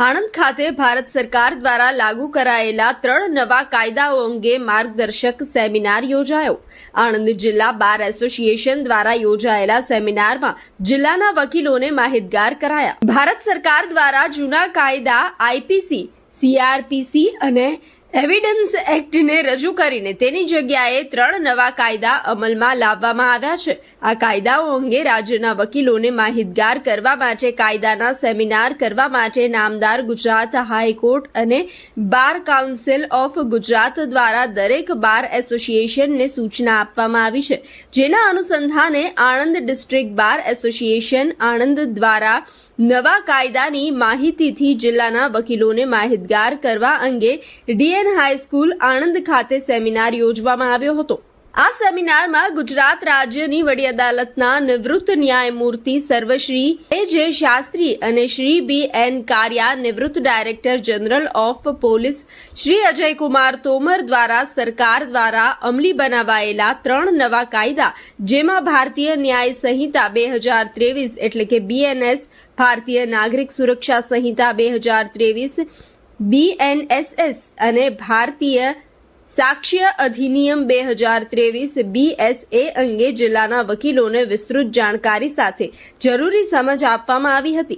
આણંદ ખાતે ભારત સરકાર દ્વારા લાગુ કરાયેલા 3 નવા કાયદાઓ અંગે માર્ગદર્શક સેમિનાર યોજાયો। આણંદ જિલ્લા બાર એસોસિએશન દ્વારા યોજાયેલા સેમિનારમાં જિલ્લાના વકીલોને માહિતગાર કરાયા। ભારત સરકાર દ્વારા જૂના કાયદા આઈપીસી, સીઆરપીસી અને એવિડન્સ એક્ટને રજૂ કરીને તેની જગ્યાએ 3 નવા કાયદા અમલમાં લાવવામાં આવ્યા છે। આ કાયદાઓ અંગે રાજ્યના વકીલોને માહિતગાર કરવા માટે કાયદાના સેમિનાર કરવા માટે નામદાર ગુજરાત હાઈકોર્ટ અને બાર કાઉન્સિલ ઓફ ગુજરાત દ્વારા દરેક બાર એસોસિએશનને સૂચના આપવામાં આવી છે, જેના અનુસંધાને Anand district bar association Anand દ્વારા નવા કાયદાની માહિતીથી જિલ્લાના વકીલોને માહિતગાર કરવા અંગે ડીએન હાઈસ્કૂલ આણંદ ખાતે સેમિનાર યોજવામાં આવ્યો હતો। આ સેમિનારમાં ગુજરાત રાજ્યની વડી અદાલતના નિવૃત્ત ન્યાયમૂર્તિ સર્વશ્રી એ.જે. શાસ્ત્રી અને શ્રી બી.એન. કારિયા, નિવૃત્ત director general of police Shri Ajaykumar Tomar દ્વારા સરકાર દ્વારા અમલી બનાવાયેલા 3 નવા કાયદા, જેમાં ભારતીય ન્યાય સંહિતા 2023 એટલે કે BNS, ભારતીય નાગરિક સુરક્ષા સંહિતા 2023 BNSS અને ભારતીય સાક્ષ્ય અધિનિયમ 2023 BSA અંગે જિલ્લાના વકીલોને વિસ્તૃત જાણકારી સાથે જરૂરી સમજ આપવામાં આવી હતી।